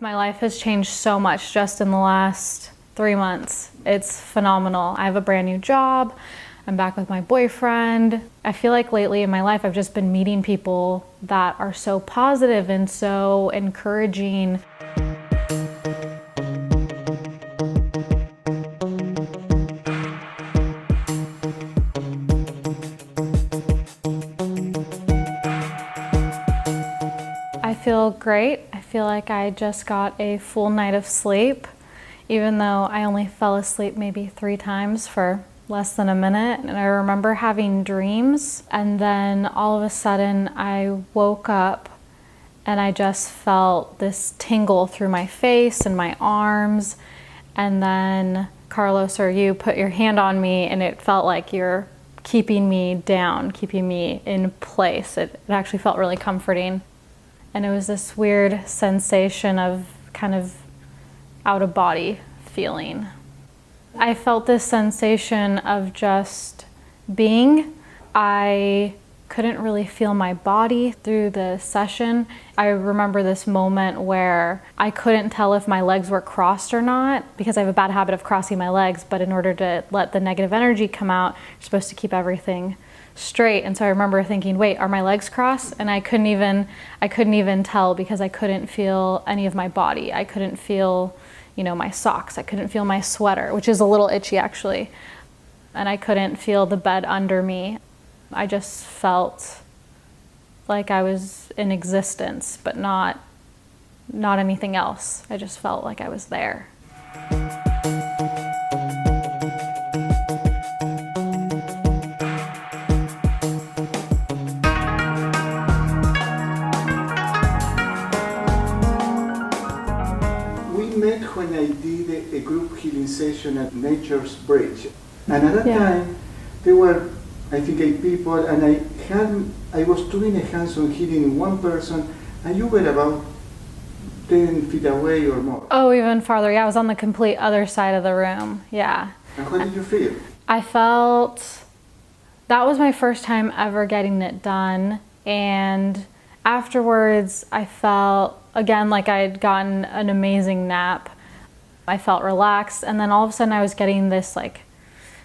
My life has changed so much just in the last 3 months. It's phenomenal. I have a brand new job. I'm back with my boyfriend. I feel like lately in my life, I've just been meeting people that are so positive and so encouraging. I feel great. I feel like I just got a full night of sleep, even though I only fell asleep maybe 3 times for less than a minute. And I remember having dreams, and then all of a sudden I woke up and I just felt this tingle through my face and my arms. And then Carlos or you put your hand on me and it felt like you're keeping me down, keeping me in place. It actually felt really comforting. And it was this weird sensation of kind of out of body feeling. I felt this sensation of just being. I couldn't really feel my body through the session. I remember this moment where I couldn't tell if my legs were crossed or not, because I have a bad habit of crossing my legs, but in order to let the negative energy come out, you're supposed to keep everything straight. And so I remember thinking, wait, are my legs crossed? And I couldn't even tell, because I couldn't feel any of my body. I couldn't feel, my socks. I couldn't feel my sweater, which is a little itchy actually. And I couldn't feel the bed under me. I just felt like I was in existence, but not anything else. I just felt like I was there. When I did a group healing session at Nature's Bridge, and at that time there were, I think, 8 people, and I was doing a hands-on healing in one person, and you were about 10 feet away or more. Oh, even farther. Yeah, I was on the complete other side of the room. Yeah. And how did you feel? I felt that was my first time ever getting it done, and afterwards I felt again like I'd gotten an amazing nap. I felt relaxed, and then all of a sudden I was getting this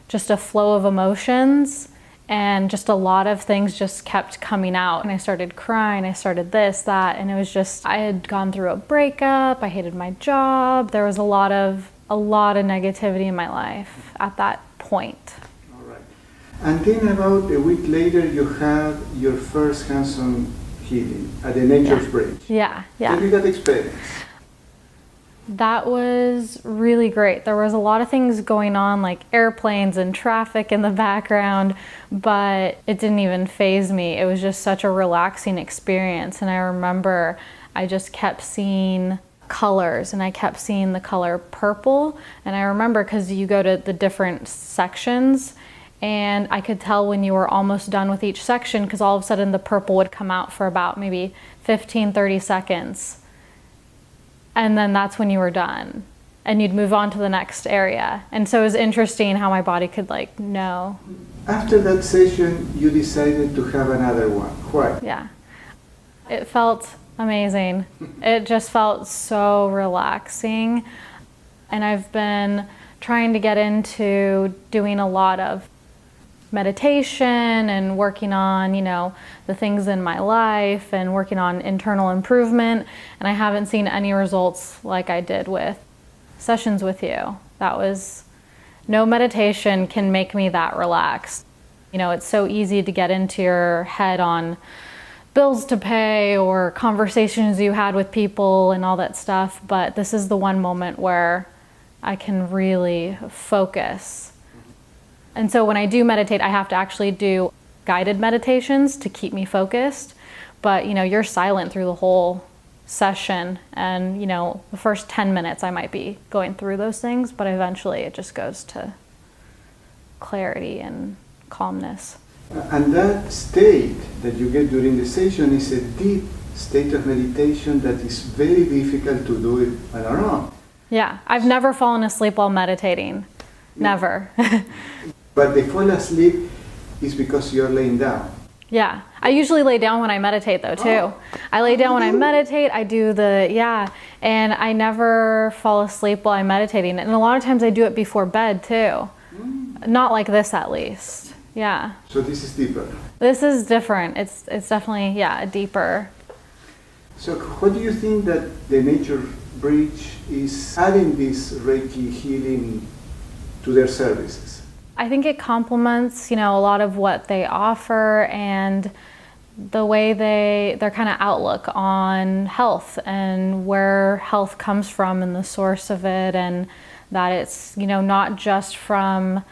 just a flow of emotions, and just a lot of things just kept coming out. And I started crying, I started this, that, and it was just, I had gone through a breakup, I hated my job. There was a lot of negativity in my life at that point. All right. And then about a week later you had your first hands-on healing at the Nature's Bridge. Yeah. Tell me that experience. That was really great. There was a lot of things going on, like airplanes and traffic in the background, but it didn't even faze me. It was just such a relaxing experience. And I remember I just kept seeing colors, and I kept seeing the color purple. And I remember, because you go to the different sections, and I could tell when you were almost done with each section, because all of a sudden the purple would come out for about maybe 15-30 seconds. And then that's when you were done, and you'd move on to the next area. And so it was interesting how my body could know. After that session, you decided to have another one. Why? Yeah, it felt amazing. It just felt so relaxing. And I've been trying to get into doing a lot of meditation and working on, the things in my life, and working on internal improvement. And I haven't seen any results like I did with sessions with you. No meditation can make me that relaxed. It's so easy to get into your head on bills to pay or conversations you had with people and all that stuff. But this is the one moment where I can really focus. And so when I do meditate, I have to actually do guided meditations to keep me focused. But, you're silent through the whole session. And, the first 10 minutes I might be going through those things, but eventually it just goes to clarity and calmness. And that state that you get during the session is a deep state of meditation that is very difficult to do it on our own. Yeah, I've never fallen asleep while meditating. Never. But the fall asleep is because you're laying down. Yeah, I usually lay down when I meditate though too. I lay down when I meditate, I do and I never fall asleep while I'm meditating. And a lot of times I do it before bed too. Not like this at least, yeah. So this is deeper. This is different, it's definitely, deeper. So what do you think that the Nature Bridge is adding this Reiki healing to their services? I think it complements, a lot of what they offer and the way their kind of outlook on health and where health comes from and the source of it, and that it's, not just from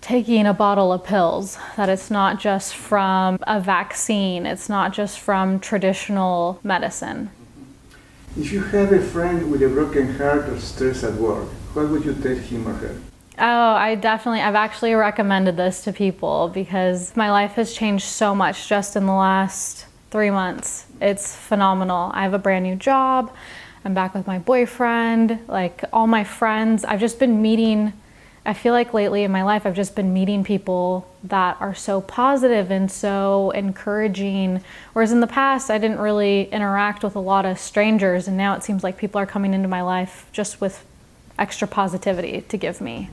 taking a bottle of pills, that it's not just from a vaccine, it's not just from traditional medicine. If you have a friend with a broken heart or stress at work, what would you tell him or her? Oh, I've actually recommended this to people because my life has changed so much just in the last 3 months. It's phenomenal. I have a brand new job. I'm back with my boyfriend, like all my friends. I've just been meeting, I feel like lately in my life, I've just been meeting people that are so positive and so encouraging. Whereas in the past, I didn't really interact with a lot of strangers. And now it seems like people are coming into my life just with extra positivity to give me.